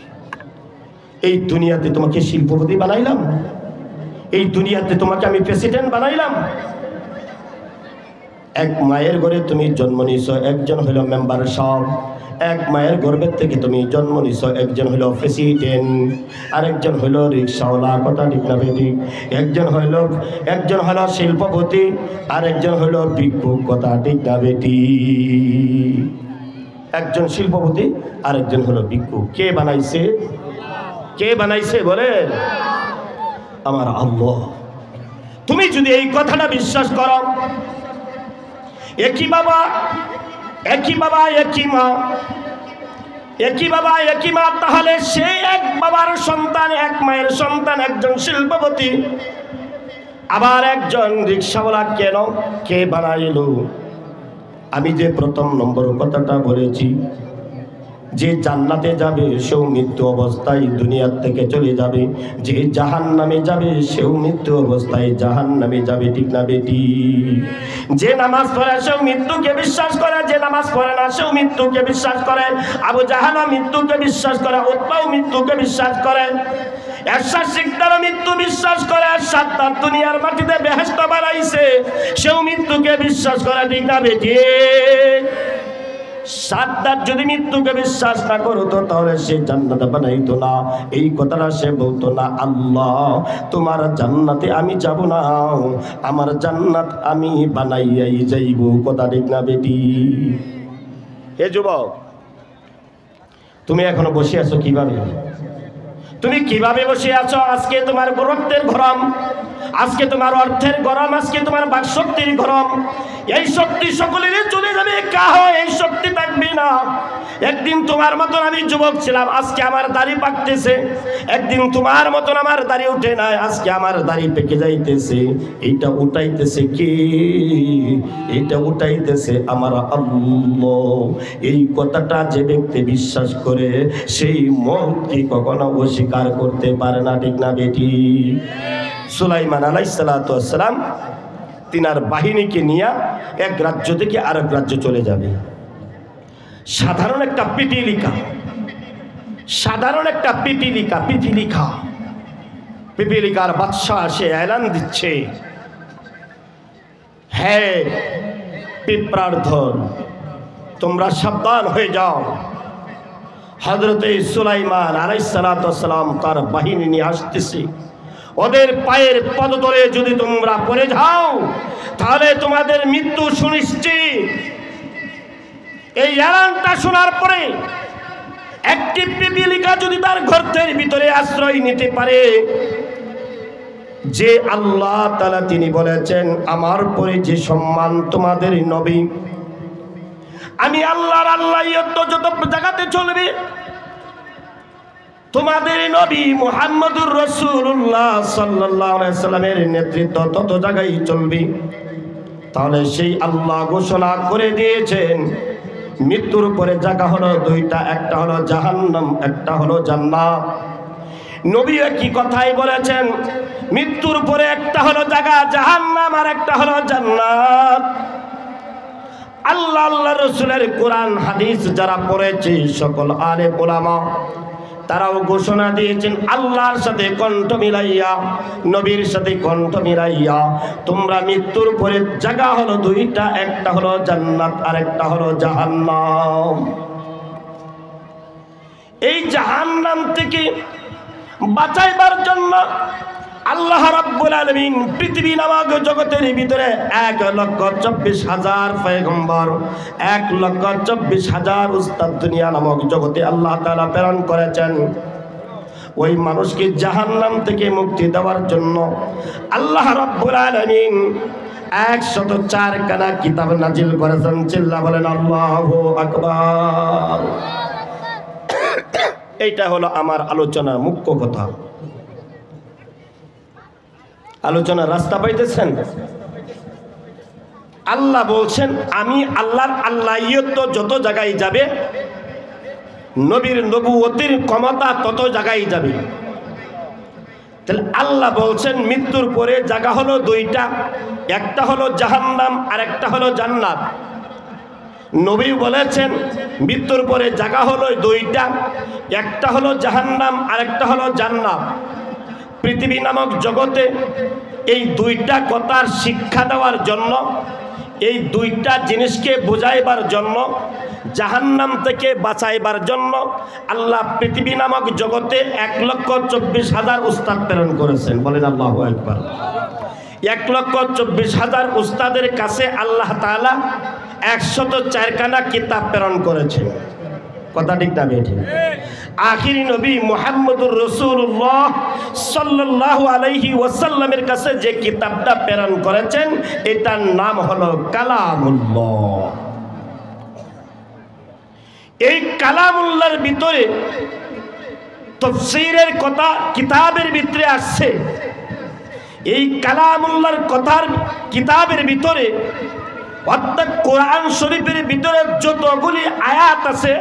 [SPEAKER 1] এই দুনিয়াতে তোমাকে শিল্পপতি বানাইলাম, এই দুনিয়াতে তোমাকে আমি প্রেসিডেন্ট বানাইলাম। এক মায়ের ঘরে তুমি জন্ম নিয়েছ, একজন হলো মেম্বার সাহেব, এক মায়ের গর্ভের থেকে তুমি জন্ম নিছ, একজন হলো প্রেসিডেন্ট, আরেকজন হলো রিক্সাওয়ালা, কথা ঠিক না বেঠিক? একজন হলো শিল্পপতি, আরেকজন হলো ভিক্ষুক, কথা ঠিক না বেঠিক? একজন শিল্পপতি, আরেকজন হলো ভিক্ষুক। কে বানাইছে? কে বানাইছে বলেন? আমার আল্লাহ। তুমি যদি এই কথাটা বিশ্বাস করো, একই বাবা একই মা, একই মা, তাহলে সেই এক বাবার সন্তান, এক মায়ের সন্তান, একজন শিল্পপতি, আবার একজন রিক্সাওয়ালা। কেন? কে বানাইল? আমি যে প্রথম নম্বর কথাটা বলেছি, যে জান্নাতে যাবে সেও মৃত্যু অবস্থায় দুনিয়ার থেকে চলে যাবে, যে জাহান্নামে যাবে সেও মৃত্যু অবস্থায় জাহান্নামে যাবে, ঠিক না বেটি? যে নামাজ পড়ে সেও মৃত্যুকে বিশ্বাস করে, যে নামাজ পড়ে না সেও মৃত্যুকে বিশ্বাস করে। আবু জাহালও মৃত্যুকে বিশ্বাস করে, উতবাও মৃত্যুকে বিশ্বাস করে, এরশাদ শিকদারও মৃত্যু বিশ্বাস করে। সাতটা দুনিয়ার মাটিতে বেহেশত বানাইছে, সেও মৃত্যুকে বিশ্বাস করে, ঠিক না বেটি? সাদ্দাত যদি মৃত্যুকে বিশ্বাস না করতো তাহলে সে জান্নাত বানাইতো না। এই কথাটা সে বলতো না, আল্লাহ তোমার জান্নাতে আমি যাব না, আমার জান্নাত আমি বানাইয়াই যাইব, কথা ঠিক না বেটি? হে যুবক, তুমি এখনো বসে আছো কিভাবে? তুমি কিভাবে বসে আছো? আজকে তোমার রক্তের গরম, আজকে তোমার অর্থের গরম, আজকে তোমার বাকশক্তির গরম। এই শক্তি সকলের চলে যাবে, কাহ এই শক্তি থাকবে না। একদিন তোমার মতন আমি যুবক ছিলাম, আজকে আমার দাড়ি পাকতেছে। একদিন তোমার মতন আমার দাড়ি উঠে নাই, আজকে আমার দাড়ি পেকে যাইতেছে। এইটা উঠাইতেছে কে? এইটা উঠাইতেছে আমার আল্লাহ। এই কথাটা যে ব্যক্তি বিশ্বাস করে সেই মৌতকে কখনো অস্বীকার করতে পারে না, ঠিক না বেটি? সুলাইমান আলাইহিস সালাতু ওয়াস সালাম তিনার বাহিনীকে নিয়ে এক রাজ্য থেকে আরেক রাজ্যে চলে যাবে। সাধারণ একটা পিপিলিকার বাদশাহ সে এলান দিচ্ছে, হে পিঁপড়ার ধন, তোমরা সাবধান হয়ে যাও। হযরতে সুলাইমান আলাইহিস সালাতু ওয়াস সালাম তার বাহিনী নিয়ে আসতেছে। ওদের পায়ের পদতলে যদি তোমরা পড়ে যাও তাহলে তোমাদের মৃত্যু সুনিশ্চিত। এই এলানটা শোনার পরে একটি পিপিলিকা যদি তার গর্তের ভিতরে আশ্রয় নিতে পারে, যে আল্লাহ তাআলা তিনি বলেছেন আমার পরে যে সম্মান তোমাদের নবী, আমি আল্লাহর আল্লাহিয়ত যত জায়গাতে চলবে, তোমাদের নবী মুহাম্মদুর রাসূলুল্লাহ সাল্লাল্লাহু আলাইহি সাল্লামের নেতৃত্ব তত জায়গায় চলবে। তাহলে সেই আল্লাহ ঘোষণা করে দিয়েছেন মৃত্যুর পরে জায়গা হলো দুইটা, একটা হলো জাহান্নাম, একটা হলো জান্নাত। নবী একই কথাই বলেছেন, মৃত্যুর পরে একটা হলো জায়গা জাহান্নাম আর একটা হলো জান্নাত। আল্লাহ রাসূলের কোরআন হাদিস যারা পড়েছে সকল আলেম উলামা তারাও ঘোষণা দিয়েছেন আল্লাহর সাথে কণ্ঠ মিলাইয়া, নবীর সাথে কণ্ঠ মিলাইয়া, তোমরা মৃত্যুর পরে জায়গা হলো দুইটা, একটা হলো জান্নাত আর একটা হলো জাহান্নাম। এই জাহান্নাম থেকে বাঁচাইবার জন্য আল্লাহ রাব্বুল আলামিন পৃথিবী নামক জগতের ভিতরে 1,24,000 পয়গম্বর, 1,24,000 উস্তাদ দুনিয়া নামক জগতে আল্লাহ তাআলা প্রেরণ করেছেন। ওই মানুষকে জাহান্নাম থেকে মুক্তি দেওয়ার জন্য আল্লাহ রাব্বুল আলামিন 104 খানা কিতাব নাজিল করেছেন। চিল্লা বলেন আল্লাহু আকবার। এইটা হলো আমার আলোচনার মুখ্য কথা। আলোচনার রাস্তা পাইতেছেন? আল্লাহ বলছেন আমি আল্লাহর আল্লাহিয়ত যত জায়গায় যাবে, নবীর নবুয়তের ক্ষমতা তত জায়গায় যাবে। তাহলে আল্লাহ বলছেন মৃত্যুর পরে জায়গা হলো দুইটা, একটা হলো জাহান্নাম আর একটা হলো জান্নাত। নবী বলেছেন মৃত্যুর পরে জায়গা হলো দুইটা, একটা হলো জাহান্নাম আর একটা হলো জান্নাত। পৃথিবী নামক জগতে এই দুইটা কথার শিক্ষা দেওয়ার জন্য এই দুইটা জিনিসকে বোঝাইবার জন্য, জাহান্নাম থেকে বাঁচাইবার জন্য আল্লাহ পৃথিবী নামক জগতে 1,24,000 উস্তাদ প্রেরণ করেছেন। বলেন আল্লাহু আকবার। 1,24,000 উস্তাদের কাছে আল্লাহ তাআলা 104 খানা কিতাব প্রেরণ করেছেন। কথা ঠিক না বেঠিক? আখিরি নবী মুহাম্মদুর রাসূলুল্লাহ সাল্লাল্লাহু আলাইহি ওয়াসাল্লামের কাছে যে কিতাবটা প্রেরণ করেছেন এটার নাম হলো কালামুল্লাহ। এই কালামুল্লাহর ভিতরে তাফসীরের কথা কিতাবের ভিতরে আসছে। এই কালামুল্লাহর কথার কিতাবের ভিতরে অর্থাৎ কোরআন শরীফের ভিতরে যতগুলি আয়াত আছে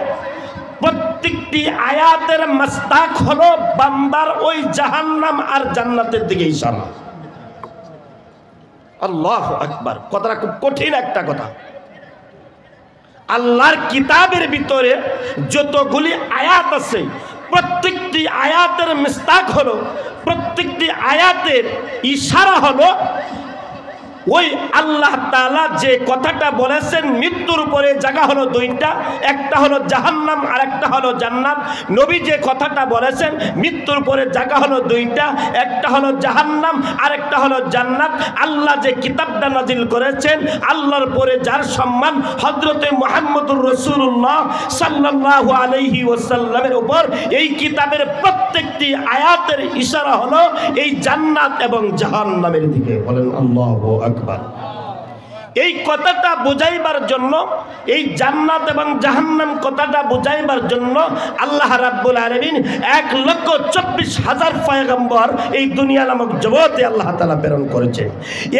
[SPEAKER 1] প্রত্যেকটি আয়াতের মাসদাক হলো বান্দার ওই জাহান্নাম আর জান্নাতের দিকে ইশারা। আল্লাহু আকবার। কথাটা খুব কঠিন একটা কথা। আল্লাহর কিতাবের ভিতরে যতগুলি আয়াত আছে প্রত্যেকটি আয়াতের মাসদাক হলো, প্রত্যেকটি আয়াতের ইশারা হলো ওই আল্লাহ তাআলা যে কথাটা বলেছেন মৃত্যুর উপরে জায়গা হলো দুইটা, একটা হলো জাহান্নাম আর একটা হলো জান্নাত। নবী যে কথাটা বলেছেন মৃত্যুর উপরে জায়গা হলো দুইটা, একটা হলো জাহান্নাম আর একটা হলো জান্নাত। আল্লাহ যে কিতাবটা নাজিল করেছেন আল্লাহর পরে যার সম্মান হযরতে মুহাম্মদুর রাসূলুল্লাহ সাল্লাল্লাহু আলাইহি ওয়াসাল্লামের উপর, এই কিতাবের প্রত্যেকটি আয়াতের ইশারা হলো এই জান্নাত এবং জাহান্নামের দিকে। বলেন আল্লাহু আকবার। এই কথাটা বুঝাইবার জন্য, এই জান্নাত এবং জাহান্নাম কথাটা বুঝাইবার জন্য আল্লাহ রাব্বুল আলামিন 1,24,000 পয়গম্বর এই দুনিয়া নামক জগতে আল্লাহ তাআলা প্রেরণ করেছেন।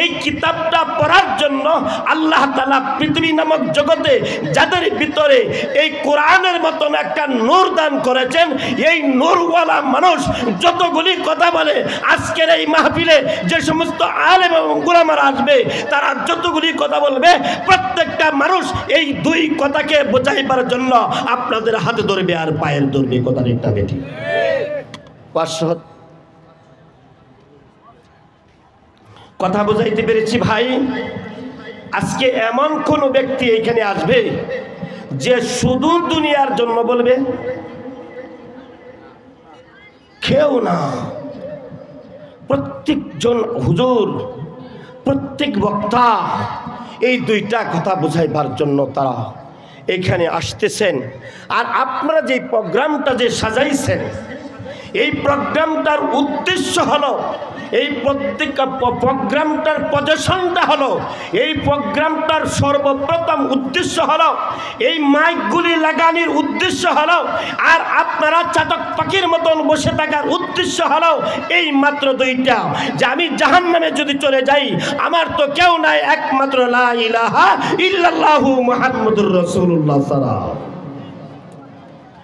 [SPEAKER 1] এই কিতাবটা পড়ার জন্য আল্লাহ তাআলা পৃথিবী নামক জগতে যাদের ভিতরে এই কোরআনের মতন একটা নূর দান করেছেন, এই নূরওয়ালা মানুষ যতগুলি কথা বলে, আজকের এই মাহফিলে যে সমস্ত আলেম এবং উলামারা আসবে তারা যতগুলি কথা বলবে প্রত্যেকটা মানুষ এই দুই কথাকে বোঝাইবার জন্য আপনাদের হাতে ধরবে আর পায়ের ধরবে। কথা একটা বেটি কথা বোঝাইতে পেরেছি ভাই? আজকে এমন কোন ব্যক্তি এখানে আসবে যে শুধু দুনিয়ার জন্য বলবে? কেউ না। প্রত্যেকজন হুজুর, প্রত্যেক বক্তা এই দুইটা কথা বোঝাইবার জন্য তারা এখানে আসতেছেন। আর আপনারা যে প্রোগ্রামটা যে সাজাইছেন, এই প্রোগ্রামটার উদ্দেশ্য হলো, এই প্রত্যেক প্রোগ্রামটার পজিশনটা হলো, এই প্রোগ্রামটার সর্বপ্রথম উদ্দেশ্য হলো এই মাইকগুলি লাগানোর উদ্দেশ্য হলো, আর আপনারা চাতক পাখির মতন বসে থাকার উদ্দেশ্য হলো এই মাত্র দুইটা, যে আমি জাহান্নামে যদি চলে যাই আমার তো কেউ নাই, একমাত্র লা ইলাহা ইল্লাল্লাহু মুহাম্মাদুর রাসূলুল্লাহ ছাড়া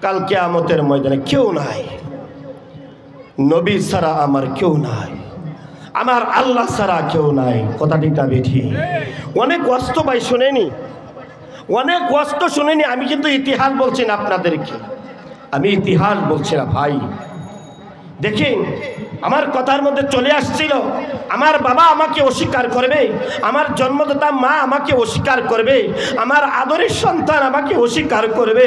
[SPEAKER 1] কাল কিয়ামতের ময়দানে কেউ নাই। নবী ছাড়া আমার কেউ নাই, আমার আল্লাহ ছাড়া কেউ নাই। কথা ঠিক না বেঠি? অনেক কষ্ট ভাই শুনেনি, অনেক কষ্ট শুনেনি। আমি কিন্তু ইতিহাস বলছি না আপনাদেরকে, আমি ইতিহাস বলছি না ভাই। দেখেন আমার কথার মধ্যে চলে আসছিল আমার বাবা আমাকে অস্বীকার করবে, আমার জন্মদাতা মা আমাকে অস্বীকার করবে, আমার আদরের সন্তান আমাকে অস্বীকার করবে,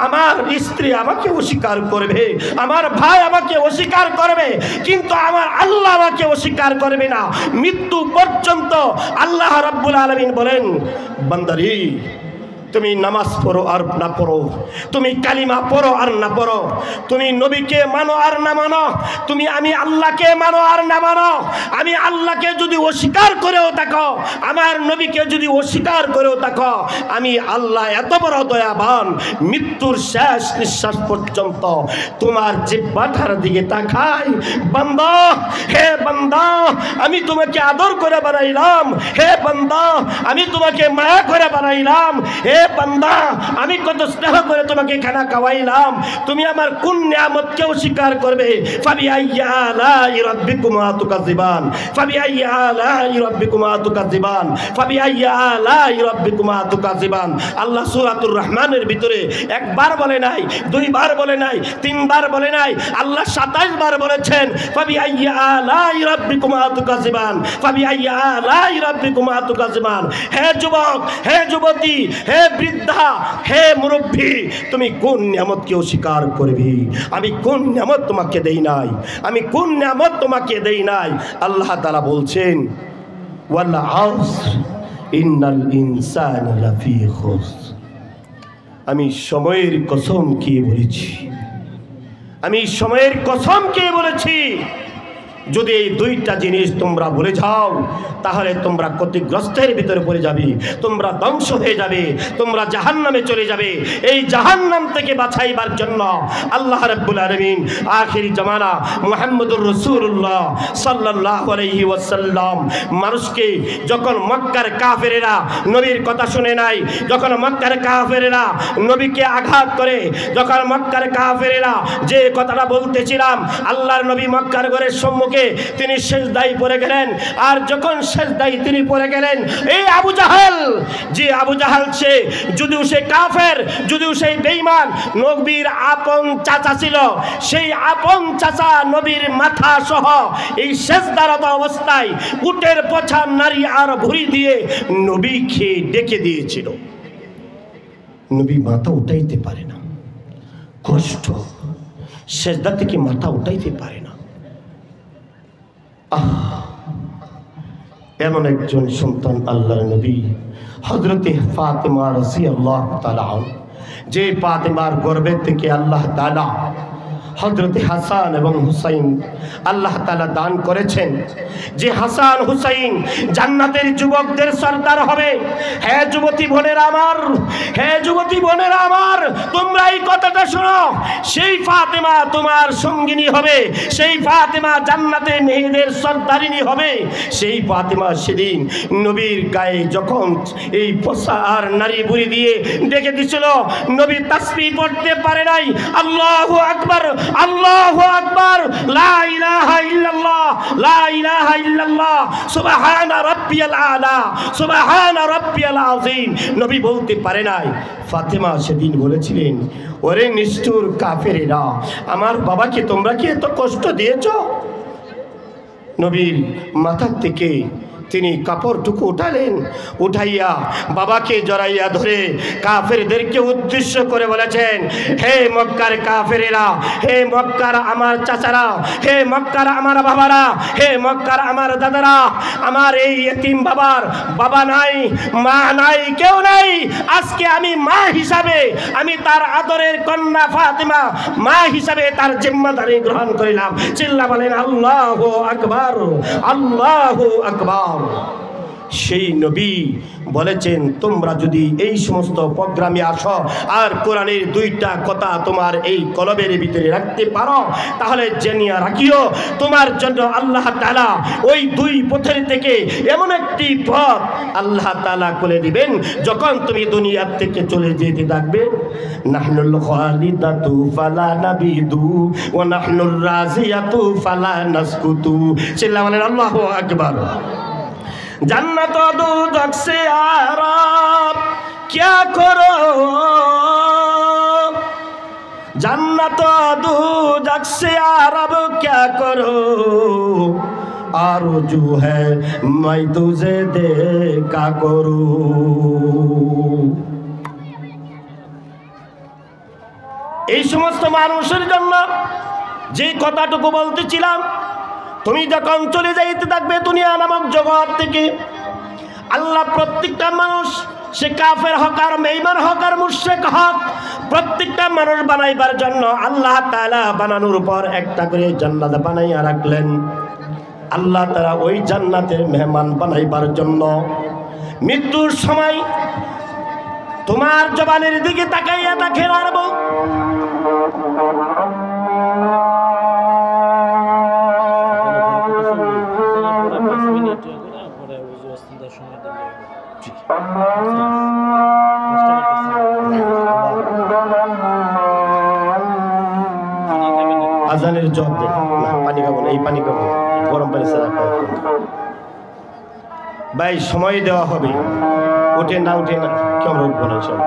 [SPEAKER 1] আমার স্ত্রী আমাকে অস্বীকার করবে, আমার ভাই আমাকে অস্বীকার করবে, কিন্তু আমার আল্লাহ আমাকে অস্বীকার করবে না মৃত্যু পর্যন্ত। আল্লাহ রাব্বুল আলামিন বলেন, বান্দারি তুমি নামাজ পড়ো আর না পড়ো, তুমি কালিমা পড়ো আর না পড়ো, তুমি নবীকে মানো আর না মানো, তুমি আমি আল্লাহকে মানো আর না মানো, আমি আল্লাহকে যদি অস্বীকার করেও থাকো, আমার নবীকে যদি অস্বীকার করেও থাকো, আমি আল্লাহ এত বড় দয়াবান, মৃত্যুর শেষ নিঃশ্বাস পর্যন্ত তোমার জিহ্বাটার দিকে তাকাই। বান্দা, হে বান্দা, আমি তোমাকে আদর করে বানাইলাম, হে বান্দা আমি তোমাকে মায়া করে বানাইলাম, হে বান্দা, আমি কত স্নেহ করে তোমাকে খানা খাওয়াইলাম, তুমি আমার কোন নিয়ামতকে অস্বীকার করবে? ফাবিআইয়ি আলাই রাব্বিকুমা তুকাযিবান, ফাবিআইয়ি আলাই রাব্বিকুমা তুকাযিবান, ফাবিআইয়ি আলাই রাব্বিকুমা তুকাযিবান। আল্লাহ সূরাতুর রহমানের ভিতরে একবার বলে নাই, দুইবার বলে নাই, তিনবার বলে নাই, আল্লাহ 27 বার বলেছেন ফাবিআইয়ি আলাই রাব্বিকুমা তুকাযিবান, ফাবিআইয়ি আলাই রাব্বিকুমা তুকাযিবান। হে যুবক, হে যুবতী, হে বৃদ্ধা, হে মুরব্বী, তুমি কোন নিয়ামতকে অস্বীকার করবি? আমি কোন নিয়ামত তোমাকে দেই নাই? আমি কোন নিয়ামত তোমাকে দেই নাই? আল্লাহ তাআলা বলছেন ওয়াল আসর ইন্নাল ইনসানা লাফি খুসর। আমি সময়ের কসম কে বলেছি, আমি সময়ের কসম কে বলেছি। যদি এই দুইটা জিনিস তোমরা ভুলে যাও, তাহলে তোমরা ক্ষতিগ্রস্তের ভিতরে পড়ে যাবে, তোমরা ধ্বংস হয়ে যাবে, তোমরা জাহান্নামে চলে যাবে। এই জাহান্নাম থেকে বাঁচাইবার জন্য আল্লাহ রাব্বুল আলামিন আখিরি জামানা মুহাম্মদুর রাসূলুল্লাহ সাল্লাল্লাহু আলাইহি ওয়াসাল্লাম মানুষকে, যখন মক্কার কাফেরেরা নবীর কথা শুনে নাই, যখন মক্কার কাফেরেরা নবীকে আঘাত করে, যখন মক্কার কাফেরেরা যে কথাটা বলতেছিলাম, আল্লাহর নবী মক্কার ঘরের সম্মুখে তিনি সেজদায় পড়ে গেলেন। আর যখন সেজদায় তিনি পড়ে গেলেন, এই আবু জাহেল, যে আবু জাহেল সে যদিও সে কাফের, যদিও সেই বেঈমান, নবীর আপন চাচা ছিল, সেই আপন চাচা নবীর মাথা সহ এই সেজদারত অবস্থায় উটের পছা নারী আর ভুঁড়ি দিয়ে নবীকে ডেকে দিয়েছিল। নবী মাথা উঠাইতে পারে না, কষ্ট, সেজদা থেকে মাথা উঠাইতে পারে না। এমন একজন সন্তান আল্লাহর নবী হযরতে ফাতেমা রাদিয়াল্লাহু তাআলা, যে ফাতেমার গর্ভে থেকে আল্লাহ তাআলা হযরতে হাসান এবং হুসাইন আল্লাহ তাআলা দান করেছেন, যে হাসান হুসাইন জান্নাতের যুবকদের সরদার হবে। হে যুবতী বোনেরা আমার, হে যুবতী বোনেরা আমার, তোমরা এই কথাটা শোনো। সেই ফাতেমা তোমার সঙ্গিনী হবে, সেই ফাতেমা জান্নাতে মেয়েদের সরদারিনী হবে। সেই ফাতেমা সেদিন নবীর গায়ে যখন এই পোশা আর নারী বুড়ি দিয়ে ডেকে দিছিল, নবী তাসবিহ পড়তে পারে নাই। আল্লাহু আকবার, আল্লাহু আকবার, লা ইলাহা ইল্লাল্লাহ, লা ইলাহা ইল্লাল্লাহ, সুবহানা রাব্বিয়াল আলা, সুবহানা রাব্বিয়াল আযীম নবী বলতে পারে নাই। ফাতেমা সেদিন বলেছিলেন, ওরে নিষ্ঠুর কাফেরেরা, আমার বাবাকে তোমরা কি এত কষ্ট দিয়েছো? নবীর মাথার থেকে তিনি কাপড়টুকু উঠালেন, উঠাইয়া বাবাকে জড়াইয়া ধরে কাফেরদেরকে উদ্দেশ্য করে বলেছেন, হে মক্কার কাফেরেরা, হে মক্কার আমার চাচারা, হে মক্কার আমার বাবারা, হে মক্কার আমার দাদারা, আমার এই এতিম বাবার বাবা নাই, মা নাই, কেউ নাই। আজকে আমি মা হিসাবে, আমি তার আদরের কন্যা ফাতেমা, মা হিসাবে তার জিম্মাদারি গ্রহণ করিলাম। চিল্লা বলেন আল্লাহু আকবার, আল্লাহু আকবার। সেই নবী বলেছেন, তোমরা যদি এই সমস্ত প্রোগ্রামে আসো আর কোরআনের দুইটা কথা তোমার এই কলবের ভিতরে রাখতে পারো, তাহলে জেনিয়া রাখিও তোমার জন্য আল্লাহ তাআলা ওই দুই পথের থেকে এমন একটি পথ আল্লাহ তাআলা খুলে দিবেন, যখন তুমি দুনিয়ার থেকে চলে যেতে থাকবে। নাহনুল খালিদাতু ফালা নাবিদু ওয়া নাহনুর রাজিয়াতু ফালা নাসকুতু। চিল্লা বলেন আল্লাহু আকবার। जन्नत दोज़ख से आराम क्या करो, जन्नत दोज़ख से आराम क्या करो, आरज़ू है मैं तुझे देखा करूं। এই সমস্ত মানুষের জন্য যে কথাটুকু বলতেছিলাম, তুমি যখন চলে যাইতে থাকবে দুনিয়া নামক জগৎ থেকে, আল্লাহ প্রত্যেকটা মানুষ, সে কাফের হক আর বেঈমান হক আর মুশরিক হক, প্রত্যেকটা মানুষ বানাইবার জন্য আল্লাহ তাআলা বানানোর উপর একটা করে জান্নাত বানাইয়া রাখলেন। আল্লাহ তাআলা ওই জান্নাতের মেহমান বানাইবার জন্য মৃত্যুর সময় তোমার জবানের দিকে তাকাইয়া দেখেন আর আজানের জব দেন না, পানি খাবো না, এই পানি খাবো, গরম পানি ছাড়া ভাই সময় দেওয়া হবে, উঠে না উঠে না কেমন উঠবো না সব।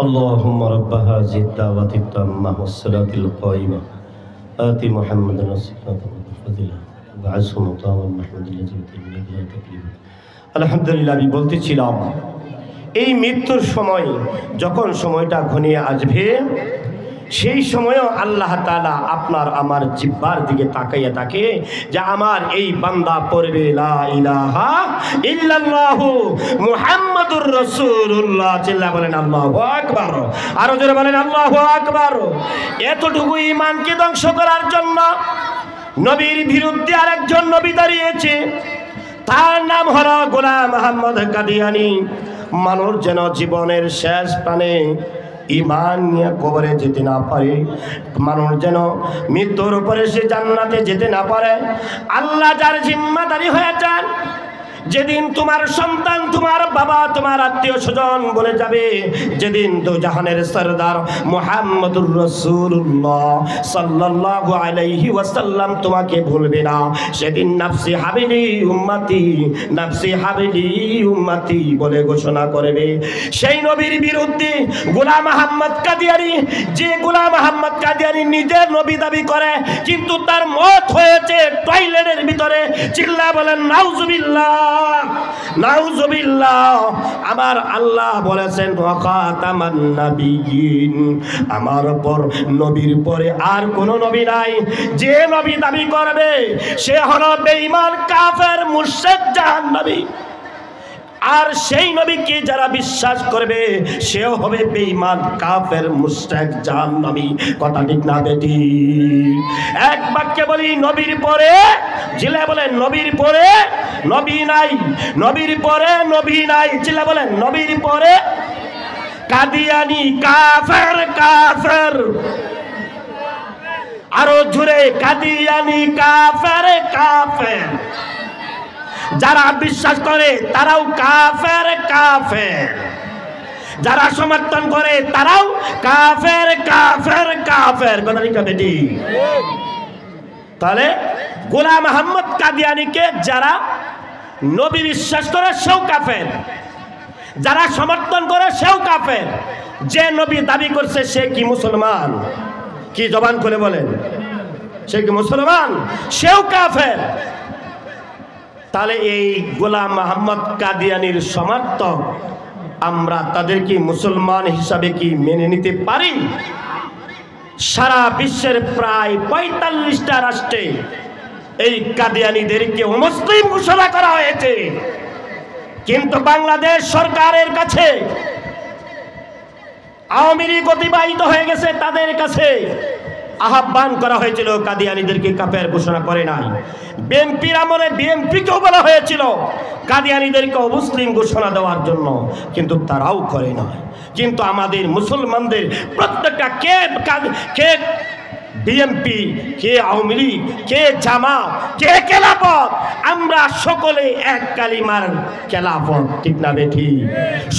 [SPEAKER 1] اللهم رب هذه الدعوة التامة والصلاة القائمة آت محمدا الصلاة والفضيلة وبعثه مقاما محمود الذي يتم لا تكليف আলহামদুলিল্লাহ। আমি বলতেছিলাম এই মৃত্যুর সময় যখন সময়টা ঘনিয়ে আসবে সেই সময়ও আল্লাহ তাআলা আপনার আমার জিহ্বার দিকে তাকাইয়া থাকে যে আমার এই বান্দা পড়বে লা ইলাহা ইল্লাল্লাহু মুহাম্মাদুর রাসূলুল্লাহ। চিল্লা বলেন আল্লাহু আকবার, আরো জোরে বলেন আল্লাহু আকবার। এতটুকু ঈমানকে ধ্বংস করার জন্য নবীর বিরুদ্ধে আরেকজন নবী দাঁড়িয়েছে, তার নাম হলো গোলাম আহমদ কাদিয়ানী। মানুষ যেন জীবনের শেষ প্রাণে ঈমান নিয়ে কবরে যেতে না পারে, মানুষ যেন মৃত্যুর উপরে সে জান্নাতে যেতে না পারে, আল্লাহ যার জিম্মাদারি হয়েছেন, যেদিন তোমার সন্তান, তোমার বাবা, তোমার আত্মীয় স্বজন বলে যাবে, যেদিন দু জাহানের সরদার মুহাম্মদুর রাসূলুল্লাহ সাল্লাল্লাহু আলাইহি ওয়াসাল্লাম তোমাকে ভুলবে না, সেদিন নাফসি হাবিলি উম্মতি, নাফসি হাবিলি উম্মতি বলে ঘোষণা করবে। সেই নবীর বিরুদ্ধে গোলাম আহমদ কাদিয়ানী, যে গোলাম আহমদ কাদিয়ানী নিজের নবী দাবি করে কিন্তু তার মত হয়েছে টয়লেটের ভিতরে। চিল্লা বলেন নাউজুবিল্লাহ, নাউজুবিল্লাহ। আমার আল্লাহ বলেছেন খাতামান নাবিয়িন, আমার উপর নবীর পরে আর কোন নবী নাই। যে নবী দাবি করবে সে হলো বেঈমান, কাফের, মুশরিক, জাহান্নামী। আর সেই নবীকে যারা বিশ্বাস করবে সেও হবে বেঈমান, কাফের, মুশরিক, জাহান্নামী। কথা ঠিক না বেটি? এক বাক্যে বলি নবীর পরে, জিলা বলেন নবীর পরে নবী নাই, নবীর পরে নবী নাই। জিলা বলেন নবীর পরে কাদিয়ানী কাফের, কাফের। আরো জোরে কাদিয়ানী কাফের, কাফের। যারা বিশ্বাস করে তারাও কাফের, কাফের। যারা সমর্থন করে তারাও কাফের, কাফের, কাফের। কথা ঠিক বেটি? তাহলে গোলাম আহমদ কাদিয়ানীকে যারা নবী বিশ্বাস করে সেও কাফের, যারা সমর্থন করে সেও কাফের। যে নবী দাবি করছে সে কি মুসলমান? কি জবান করে বলেন, সে কি মুসলমান? সেও কাফের। তাহলে এই গোলাম আহমদ কাদিয়ানীর সমর্থক আমরা তাদের কি মুসলমান হিসাবে কি মেনে নিতে পারি? সারা বিশ্বের প্রায় ৪৫টা রাষ্ট্রে এই কাদিয়ানীদেরকে অমুসলিম ঘোষণা করা হয়েছে। কিন্তু বাংলাদেশ সরকারের কাছে আওয়ামী লীগ অতিবাহিত হয়ে গেছে, তাদের কাছে আহ্বান করা হয়েছিল কাদিয়ানীদেরকে কাফের ঘোষণা করে নাই। বিএনপির আমলে বিএনপিকেও বলা হয়েছিল কাদিয়ানীদেরকে অমুসলিম ঘোষণা দেওয়ার জন্য, কিন্তু তারাও করে না। কিন্তু আমাদের মুসলমানদের প্রত্যেকটা কে বিএনপি, কে আওয়ামী লীগ, কে জামাত, কে খেলাফত, আমরা সকলে এক কালিমার খেলাফত, ঠিক না বেঠি?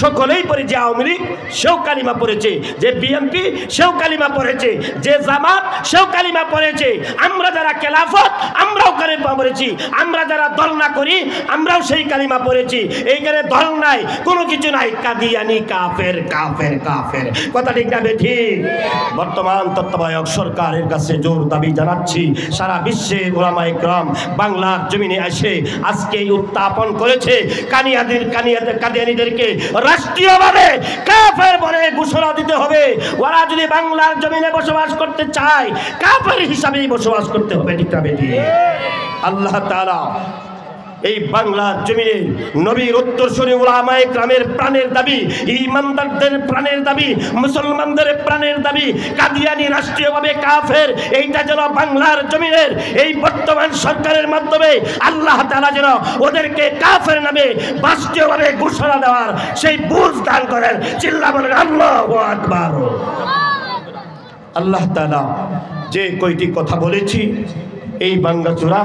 [SPEAKER 1] সকলেই পড়ে, যে আওয়ামী লীগ সেও কালিমা পড়েছে, যে বিএনপি সেও কালিমা পড়েছে, যে জামাত সেও কালিমা পড়েছে। আমরা যারা খেলাফত আমরাও কালিমা পড়েছি, আমরা যারা দল না করি আমরাও সেই কালিমা পড়েছি। এইখানে দল নাই, কোনো কিছু নাই, কাদিয়ানি কাফের কাফের কাফের, কথা ঠিক না বেঠি? বর্তমান তত্ত্বাবধায়ক সরকারের কাছে জোর দাবি জানাচ্ছি, সারা বিশ্বের উলামায়ে কেরাম বাংলার জমিনে এসে আজকে উত্থাপন করেছে কাদিয়ানীদেরকে রাষ্ট্রীয়ভাবে কাফের বলে ঘোষণা দিতে হবে। ওরা যদি বাংলার জমিনে বসবাস করতে চায়, কাফের হিসাবেই বসবাস করতে হবে, ঠিক না বেঠি? আল্লাহ তাআলা এই বাংলার জমিনে নবীর উত্তরসূরি উলামায়ে কেরামের প্রাণের দাবি, ঈমানদারদের প্রাণের দাবি, মুসলমানদের প্রাণের দাবি, কাদিয়ানী রাষ্ট্রীয়ভাবে কাফের, এইটা যেন বাংলার জমিনের এই বর্তমান সরকারের মাধ্যমে আল্লাহ তাআলা যেন ওদেরকে কাফের নামে রাষ্ট্রীয়ভাবে ঘোষণা দেওয়ার সেই বুঝ দান করেন। চিল্লা বলেন আল্লাহু আকবার। আল্লাহ তাআলা যে কয়টি কথা বলেছি এই ভাঙ্গাচোরা,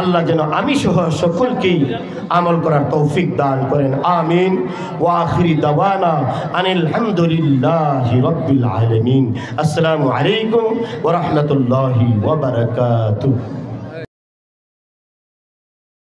[SPEAKER 1] আল্লাহ যেন আমি সহ সকলকেই আমল করার তৌফিক দান করেন। আমিন। ওয়া আখিরি দাওয়ানা আনিল হামদুলিল্লাহি রাব্বিল আলামিন। আসসালামু আলাইকুম ওয়া রাহমাতুল্লাহি ওয়া বারাকাতুহু।